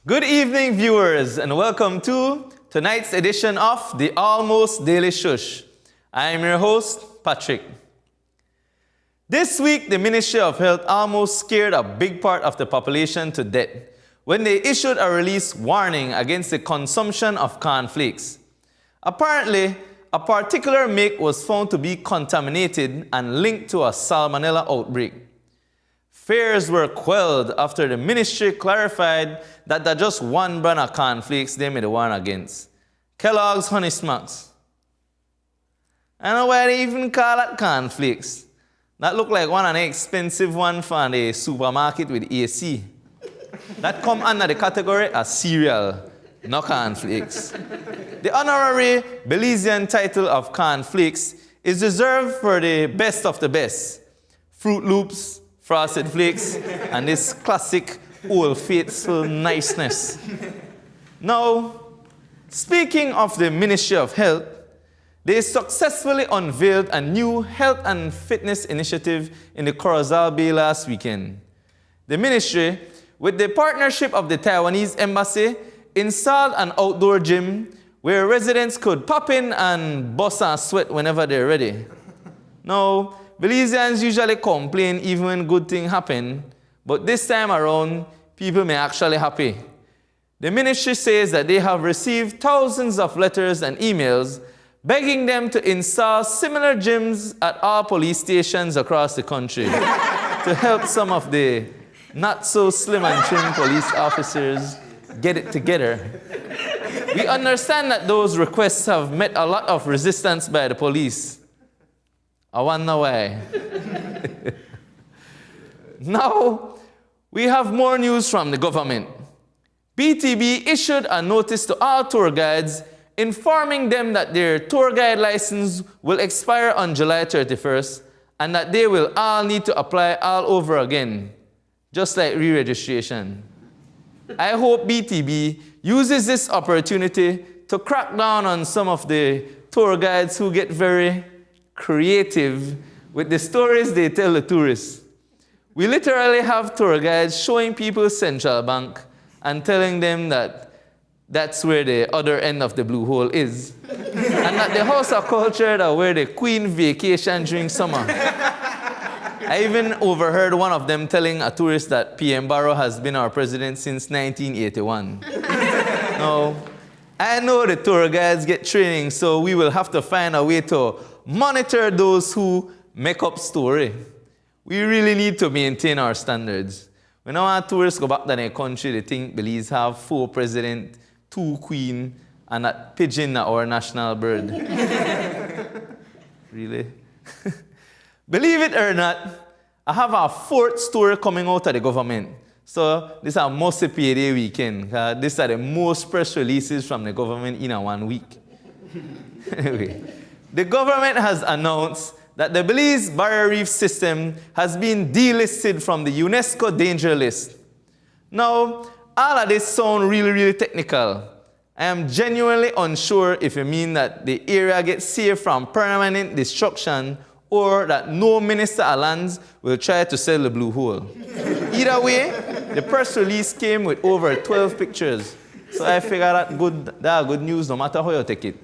Good evening, viewers, and welcome to tonight's edition of the Almost Daily Shush. I am your host, Patrick. This week, the Ministry of Health almost scared a big part of the population to death when they issued a release warning against the consumption of cornflakes. Apparently, a particular make was found to be contaminated and linked to a salmonella outbreak. Fears were quelled after the ministry clarified that there's just one brand of cornflakes they made warn against: Kellogg's Honey Smacks. I don't know why they even call that cornflakes. That look like one of the expensive ones from the supermarket with AC. That come under the category of cereal, not cornflakes. The honorary Belizean title of cornflakes is reserved for the best of the best: Fruit Loops, Frosted Flakes, and this classic Old Faithful niceness. Now, speaking of the Ministry of Health, they successfully unveiled a new health and fitness initiative in the Corozal Bay last weekend. The ministry, with the partnership of the Taiwanese embassy, installed an outdoor gym where residents could pop in and bust and sweat whenever they're ready. Now, Belizeans usually complain even when good things happen, but this time around, people may actually happy. The ministry says that they have received thousands of letters and emails begging them to install similar gyms at all police stations across the country to help some of the not so slim and trim police officers get it together. We understand that those requests have met a lot of resistance by the police. I wonder why. Now, we have more news from the government. BTB issued a notice to all tour guides informing them that their tour guide license will expire on July 31st and that they will all need to apply all over again, just like re-registration. I hope BTB uses this opportunity to crack down on some of the tour guides who get very creative with the stories they tell the tourists. We literally have tour guides showing people Central Bank and telling them that that's where the other end of the blue hole is, and that the House of Culture are where the Queen vacation during summer. I even overheard one of them telling a tourist that PM Barrow has been our president since 1981. Now, I know the tour guides get training, so we will have to find a way to monitor those who make up story. We really need to maintain our standards. When our tourists go back to their country, they think Belize have 4 presidents, 2 queens, and that pigeon are our national bird. Really? Believe it or not, I have a 4th story coming out of the government. So this is a mostly payday weekend. These are the most press releases from the government in a 1 week. Anyway, the government has announced that the Belize Barrier Reef System has been delisted from the UNESCO danger list. Now, all of this sounds really technical. I am genuinely unsure if it means that the area gets saved from permanent destruction or that no minister of lands will try to sell the blue hole. Either way, the press release came with over 12 pictures. So I figure that good news no matter how you take it.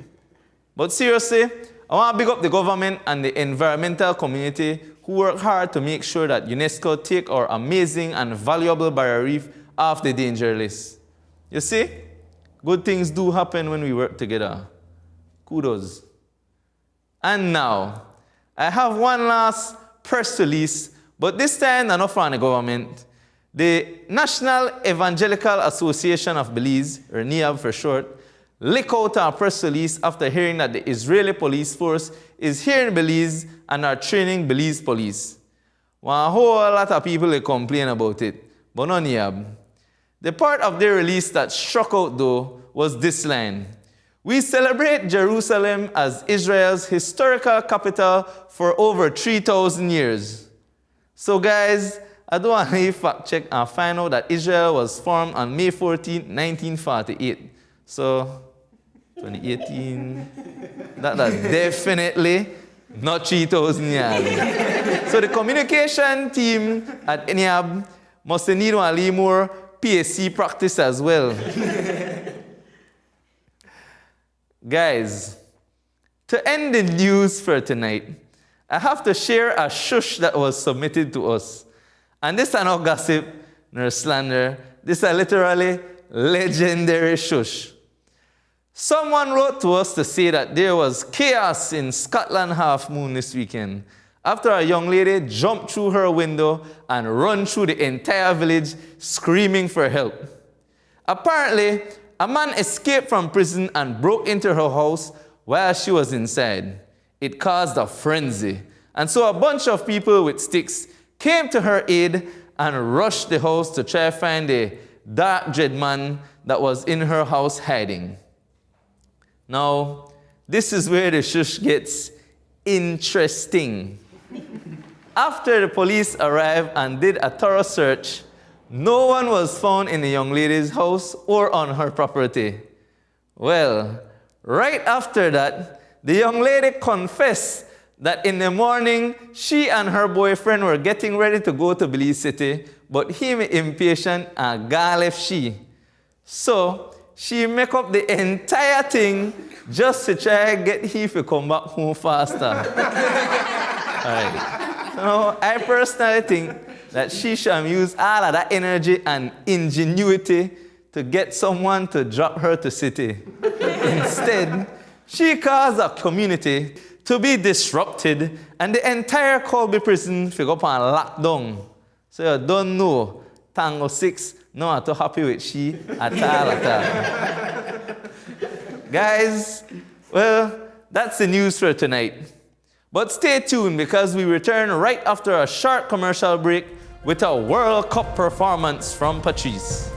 But seriously, I want to big up the government and the environmental community who work hard to make sure that UNESCO take our amazing and valuable barrier reef off the danger list. You see, good things do happen when we work together. Kudos. And now, I have one last press release, but this time not from the government. The National Evangelical Association of Belize, or NEAB for short, leaked out a press release after hearing that the Israeli police force is here in Belize and are training Belize police. Well, a whole lot of people they complain about it, but not NEAB. The part of their release that struck out, though, was this line: "We celebrate Jerusalem as Israel's historical capital for over 3,000 years. So, guys, I don't want to fact check and find out that Israel was formed on May 14, 1948. So, 2018, that's definitely not 3,000 years. So the communication team at NEAB must need a little more PSC practice as well. Guys, to end the news for tonight, I have to share a shush that was submitted to us. And this is not gossip nor slander. This is a literally legendary shush. Someone wrote to us to say that there was chaos in Scotland Half Moon this weekend after a young lady jumped through her window and ran through the entire village screaming for help. Apparently, a man escaped from prison and broke into her house while she was inside. It caused a frenzy, and so a bunch of people with sticks came to her aid and rushed the house to try to find the dark dread man that was in her house hiding. Now, this is where the shush gets interesting. After the police arrived and did a thorough search, no one was found in the young lady's house or on her property. Well, right after that, the young lady confessed that in the morning, she and her boyfriend were getting ready to go to Belize City, but him impatient and gone left she. So, she make up the entire thing just to try to get him to come back home faster. All right. So, I personally think that she should use all of that energy and ingenuity to get someone to drop her to city. Instead, she caused a community to be disrupted and the entire Colby prison figure up on lockdown. So you don't know, Tango 6, not too happy with she at all. Guys, well, that's the news for tonight. But stay tuned because we return right after a short commercial break with a World Cup performance from Patrice.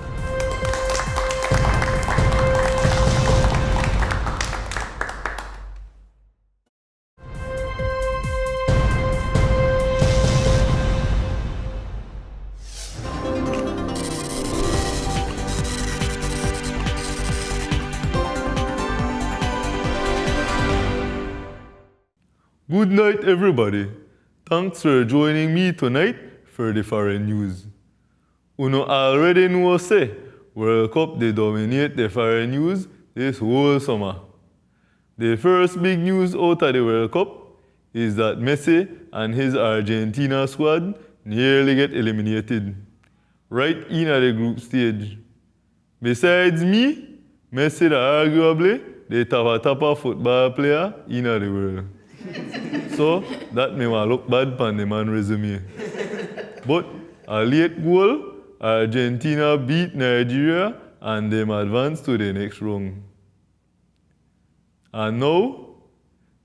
Good night, everybody. Thanks for joining me tonight for the foreign news. Uno already know say World Cup they dominate the foreign news this whole summer. The first big news out of the World Cup is that Messi and his Argentina squad nearly get eliminated, right in at the group stage. Besides me, Messi is arguably the top football player in the world. So, that may look bad on the man resume. But a late goal, Argentina beat Nigeria and them advanced to the next round. And now,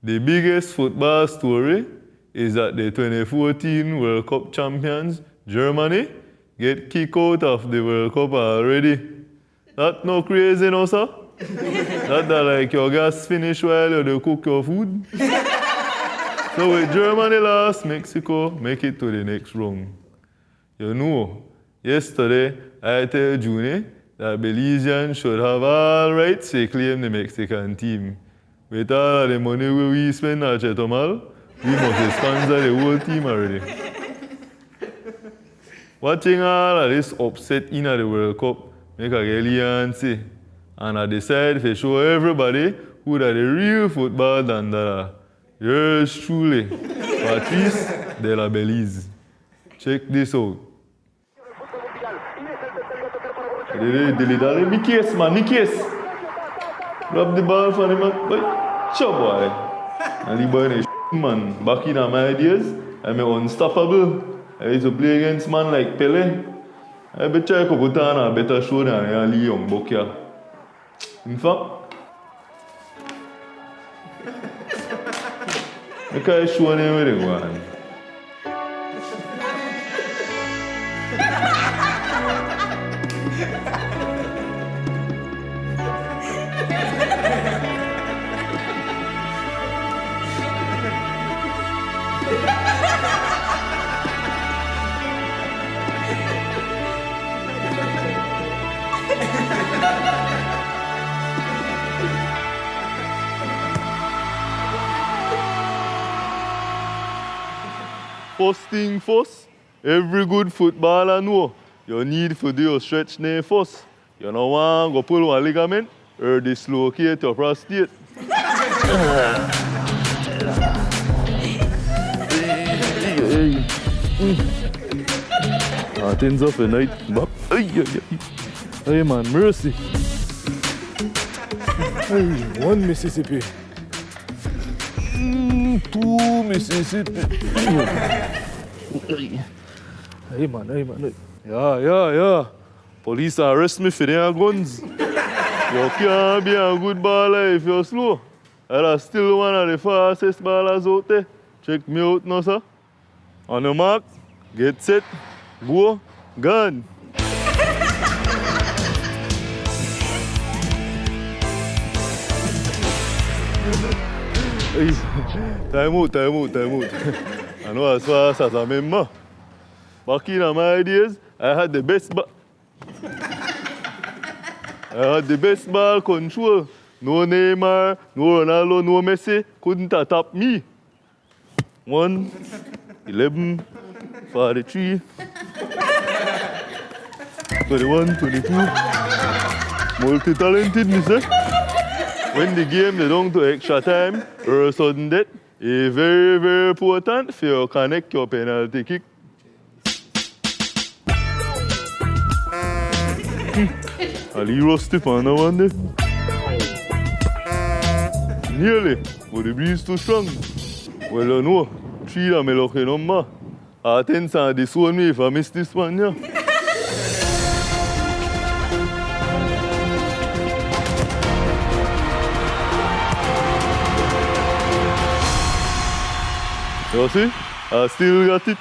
the biggest football story is that the 2014 World Cup champions, Germany, get kicked out of the World Cup already. That no crazy, no, sir? That like your gas finish while you dey cook your food? So with Germany lost, Mexico make it to the next round. You know, yesterday I told Juni that Belizeans should have all rights to claim the Mexican team. With all of the money we spend at Chetomal, we must sponsor the whole team already. Watching all of this upset in the World Cup make a really antsy. And I decided to show everybody who that the real football dandara. Yours truly, Patrice de la Belize. Check this out. Dale, me case, man, me case. Grab the ball for him, man. Wait, sure, boy. And the boy is man. Back in my ideas, I'm unstoppable. I used to play against man like Pele. I bet I could put on a better show than Ali Young Bokia. In fact, I can't show them where they go. First thing first, every good footballer know you need to do your stretch there first. You know want go pull one ligament or dislocate your prostate. Things off the night. Hey man, mercy. Hey, 1 Mississippi. 2 Mississippi. Hey man. Yeah. Police arrest me for their guns. You can't be a good baller if you're slow. And I'm still one of the fastest ballers out there. Check me out now, sir. On the mark, get set, go, gun. Time out. I know as fast as I remember. Back in my days, I had the best ball control. No Neymar, no Ronaldo, no Messi couldn't tap me. 1, 11, 43, 21, 22. Multi-talented, me say. When the game they down to extra time or sudden death, it's very, very important for you connect your penalty kick. Ali rusty for no one there. Nearly, but the breeze too strong. Well, you know, 3 are my lucky number. Attention, this one me if I miss this one, yeah. You see? I still got it.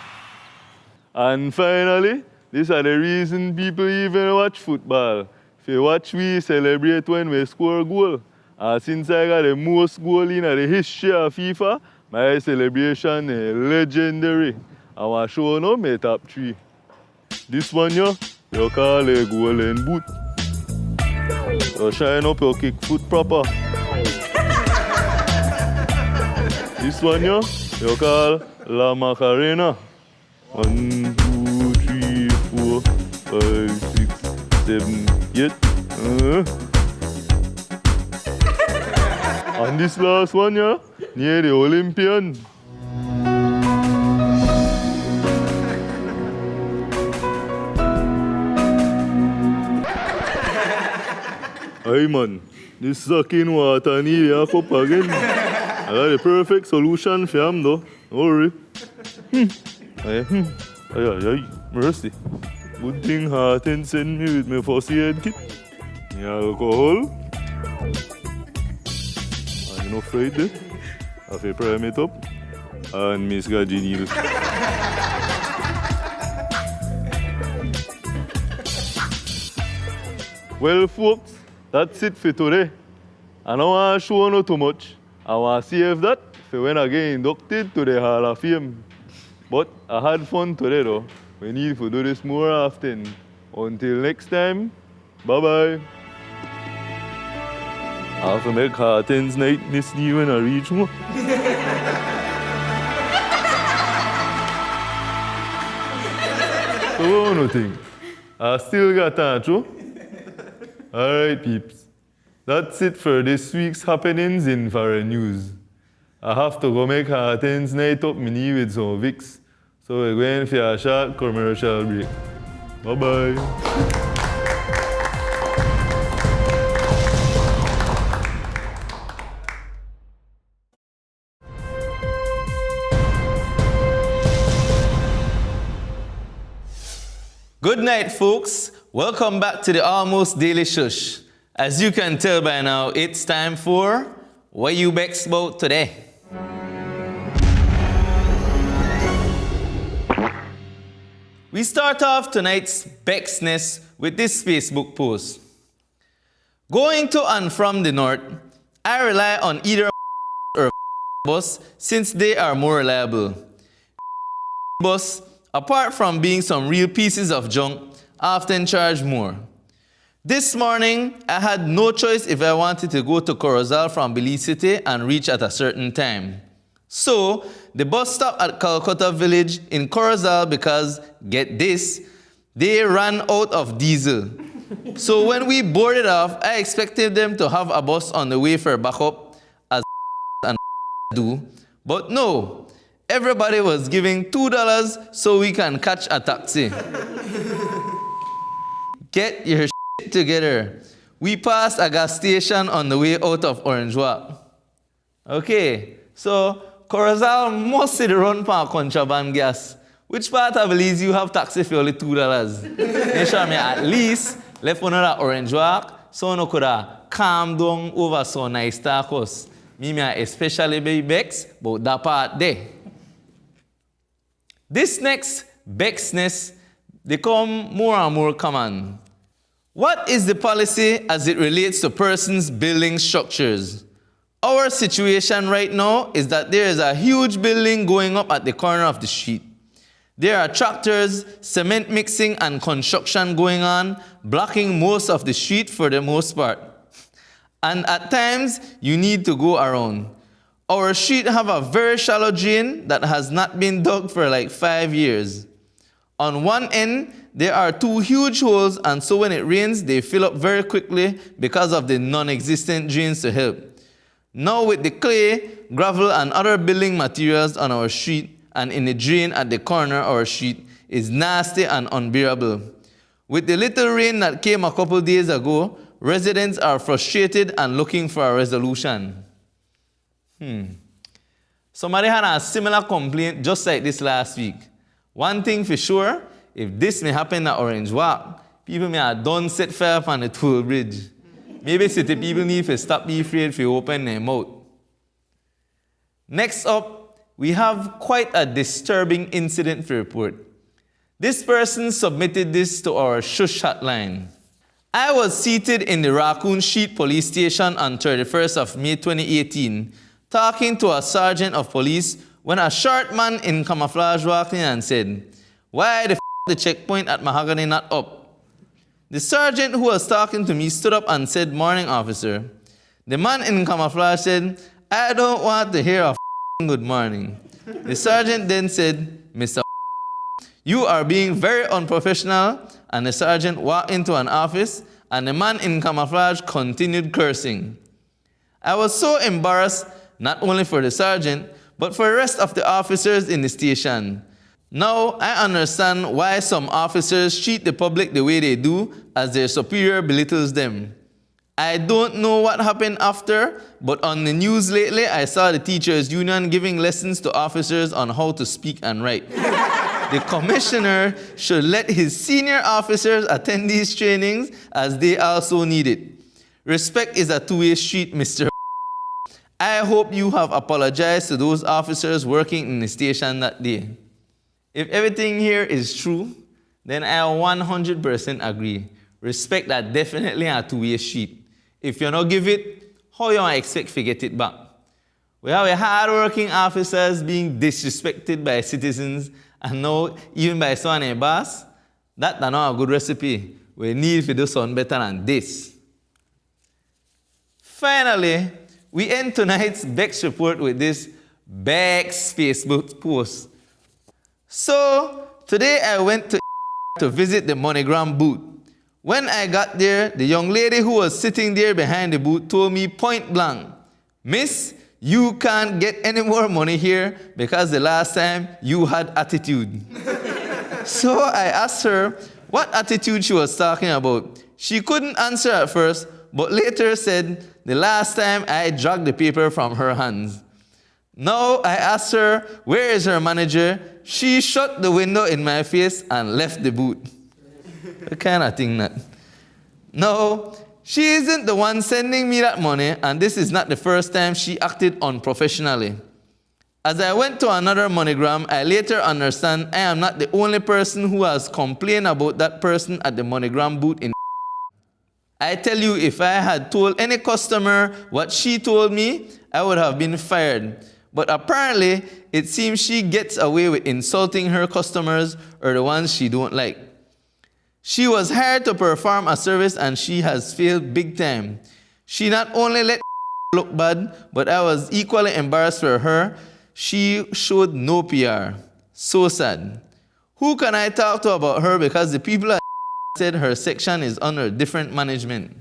And finally, these are the reason people even watch football. If you watch, we celebrate when we score a goal. And since I got the most goal in the history of FIFA, my celebration is legendary. I want to show now my top 3. This one, you call a golden boot. You shine up your kick foot proper. This one, you call La Macarena. 1, 2, 3, 4, 5, 6, 7, 8. And this last one, near the Olympian. Hey man, this sucking water need a cup again. I got the perfect solution for him though. Don't worry. Ay, mercy. Good thing Harten sent me with my first aid kit. The alcohol. I'm not afraid there. I have to prime it up. And Miss Gajinil. Well folks, that's it for today. I don't want to show no too much. I want to save that for when I get inducted to the Hall of Fame. But I had fun today though. We need to do this more often. Until next time, bye-bye. I have to make Harten's night miss me when I reach home. So one more thing. I still got time, true? Alright, peeps. That's it for this week's happenings in foreign news. I have to go make Harten's night up my knee with some Vicks. So we're going for a short commercial break. Bye-bye. Good night, folks. Welcome back to the Almost Daily Shush. As you can tell by now, it's time for What You Bex About Today. We start off tonight's Bexness with this Facebook post. Going to and from the north, I rely on either or bus since they are more reliable. Bus, apart from being some real pieces of junk, often charge more. This morning, I had no choice if I wanted to go to Corozal from Belize City and reach at a certain time. So, the bus stopped at Calcutta Village in Corozal because, get this, They ran out of diesel. So when we boarded off, I expected them to have a bus on the way for backup, as and do. But no, everybody was giving $2 so we can catch a taxi. Get your shit together. We passed a gas station on the way out of Orange Walk. Okay, so Corozal must sit around for contraband gas. Which part of Belize you have taxi for only $2? Make sure me at least left one at Orange Walk so no could calm down over so nice tacos. Me especially be Bex, but that part there. This next Bexness become more and more common. What is the policy as it relates to persons building structures? Our situation right now is that there is a huge building going up at the corner of the street. There are tractors, cement mixing, and construction going on, blocking most of the street for the most part. And at times, you need to go around. Our street have a very shallow drain that has not been dug for like 5 years. On one end, there are 2 huge holes, and so when it rains, they fill up very quickly because of the non-existent drains to help. Now with the clay, gravel, and other building materials on our street, and in the drain at the corner of our street is nasty and unbearable. With the little rain that came a couple days ago, residents are frustrated and looking for a resolution. Somebody had a similar complaint just like this last week. One thing for sure, if this may happen at Orange Walk, people may have done set fire on the toll bridge. Maybe city people need to stop being afraid to open their mouth. Next up, we have quite a disturbing incident to report. This person submitted this to our Shush hotline. I was seated in the Raccoon Street Police Station on 31st of May 2018, talking to a sergeant of police when a short man in camouflage walked in and said, "Why the checkpoint at Mahogany not up?" The sergeant who was talking to me stood up and said, "Morning, officer." The man in camouflage said, "I don't want to hear a good morning." The sergeant then said, "Mr. you are being very unprofessional," and the sergeant walked into an office, and the man in camouflage continued cursing. I was so embarrassed, not only for the sergeant, but for the rest of the officers in the station. Now, I understand why some officers treat the public the way they do, as their superior belittles them. I don't know what happened after, but on the news lately, I saw the teachers' union giving lessons to officers on how to speak and write. The commissioner should let his senior officers attend these trainings, as they also need it. Respect is a two-way street, Mr. I hope you have apologized to those officers working in the station that day. If everything here is true, then I 100% agree. Respect are definitely a two-way street. If you don't give it, how you expect to get it back? We have hard-working officers being disrespected by citizens, and now even by someone in boss. That's not a good recipe. We need to do something better than this. Finally, we end tonight's Bex report with this Bex Facebook post. So, today I went to visit the MoneyGram booth. When I got there, the young lady who was sitting there behind the booth told me point blank, "Miss, you can't get any more money here because the last time you had attitude." So I asked her what attitude she was talking about. She couldn't answer at first, but later said the last time I dragged the paper from her hands. Now I asked her where is her manager. She shut the window in my face and left the booth. What kind of thing that? No, she isn't the one sending me that money, and this is not the first time she acted unprofessionally. As I went to another MoneyGram, I later understand I am not the only person who has complained about that person at the MoneyGram booth in. I tell you, if I had told any customer what she told me, I would have been fired. But apparently, it seems she gets away with insulting her customers or the ones she don't like. She was hired to perform a service and she has failed big time. She not only let look bad, but I was equally embarrassed for her. She showed no PR. So sad. Who can I talk to about her because the people at said her section is under different management?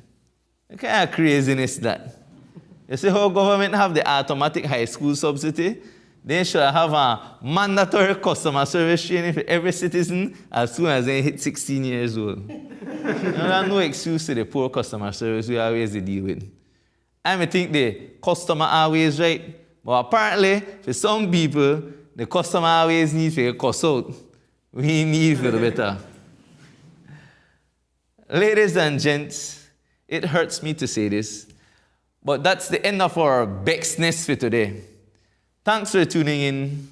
What kind of craziness that? You see how government have the automatic high school subsidy? They should have a mandatory customer service training for every citizen as soon as they hit 16 years old. There's no excuse to the poor customer service we always deal with. I think the customer always right, but apparently for some people, the customer always needs to get cussed out. We need for the better. Ladies and gents, it hurts me to say this, but that's the end of our Bexness for today. Thanks for tuning in.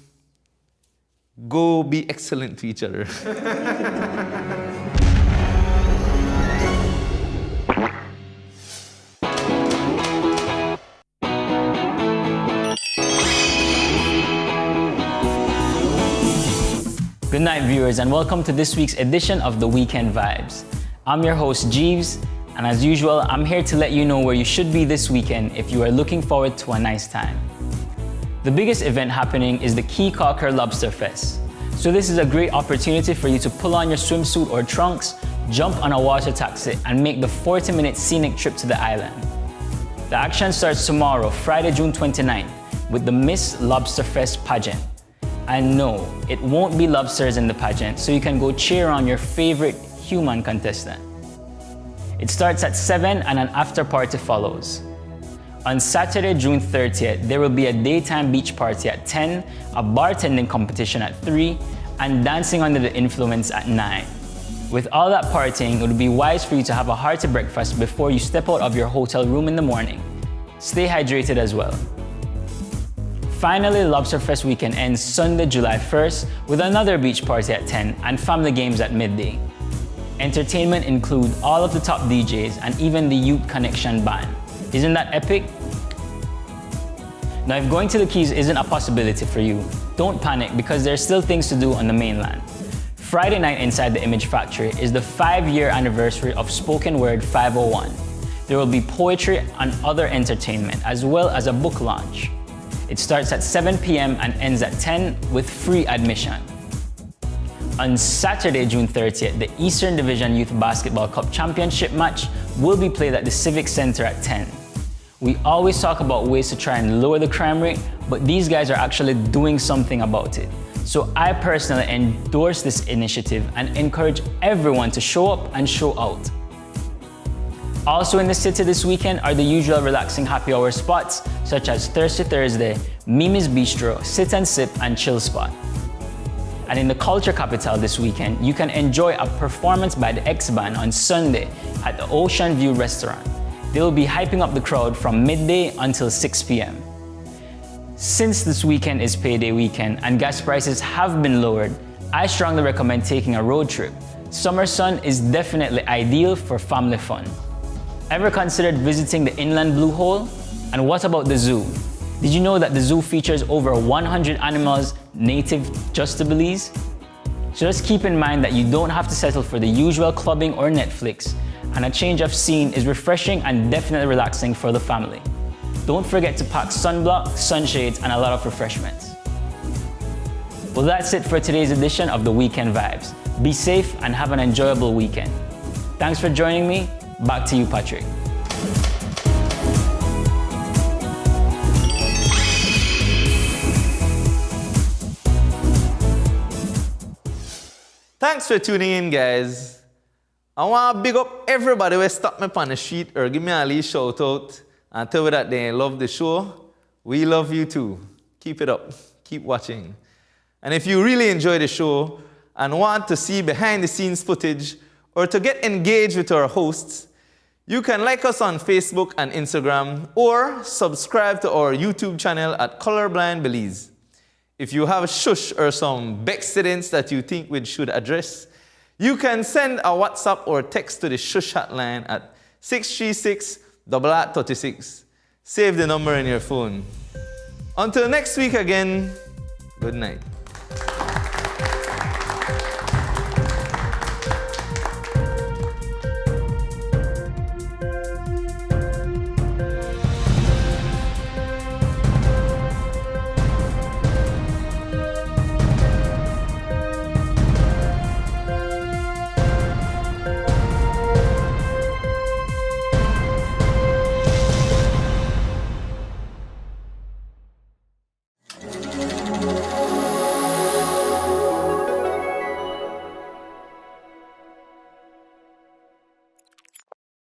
Go be excellent to each other. Good night, viewers, and welcome to this week's edition of The Weekend Vibes. I'm your host, Jeeves, and as usual, I'm here to let you know where you should be this weekend if you are looking forward to a nice time. The biggest event happening is the Key Caulker Lobster Fest. So this is a great opportunity for you to pull on your swimsuit or trunks, jump on a water taxi, and make the 40-minute scenic trip to the island. The action starts tomorrow, Friday, June 29th, with the Miss Lobster Fest pageant. And no, it won't be lobsters in the pageant, so you can go cheer on your favorite human contestant. It starts at 7 and an after party follows. On Saturday, June 30th, there will be a daytime beach party at 10, a bartending competition at 3, and dancing under the influence at 9. With all that partying, it would be wise for you to have a hearty breakfast before you step out of your hotel room in the morning. Stay hydrated as well. Finally, Lobster Fest weekend ends Sunday, July 1st with another beach party at 10 and family games at midday. Entertainment include all of the top DJs and even the Youth Connection band. Isn't that epic? Now, if going to the Keys isn't a possibility for you, don't panic because there's still things to do on the mainland. Friday night inside the Image Factory is the 5-year anniversary of Spoken Word 501. There will be poetry and other entertainment as well as a book launch. It starts at 7 p.m. and ends at 10 with free admission. On Saturday, June 30th, the Eastern Division Youth Basketball Cup Championship match will be played at the Civic Center at 10. We always talk about ways to try and lower the crime rate, but these guys are actually doing something about it. So I personally endorse this initiative and encourage everyone to show up and show out. Also in the city this weekend are the usual relaxing happy hour spots such as Thirsty Thursday, Mimi's Bistro, Sit and Sip, and Chill Spot. And in the culture capital this weekend, you can enjoy a performance by the X-Band on Sunday at the Ocean View Restaurant. They will be hyping up the crowd from midday until 6 p.m. Since this weekend is payday weekend and gas prices have been lowered, I strongly recommend taking a road trip. Summer sun is definitely ideal for family fun. Ever considered visiting the Inland Blue Hole? And what about the zoo? Did you know that the zoo features over 100 animals native just to Belize? So just keep in mind that you don't have to settle for the usual clubbing or Netflix, and a change of scene is refreshing and definitely relaxing for the family. Don't forget to pack sunblock, sunshades, and a lot of refreshments. Well, that's it for today's edition of The Weekend Vibes. Be safe and have an enjoyable weekend. Thanks for joining me. Back to you, Patrick. Thanks for tuning in, guys. I want to big up everybody who stopped me on the street or give me a little shout out and tell me that they love the show. We love you too. Keep it up. Keep watching. And if you really enjoy the show and want to see behind the scenes footage or to get engaged with our hosts, you can like us on Facebook and Instagram or subscribe to our YouTube channel at Colorblind Belize. If you have Shush or some Bexidents that you think we should address, you can send a WhatsApp or text to the Shush hotline at 636-36. Save the number in your phone. Until next week again, good night.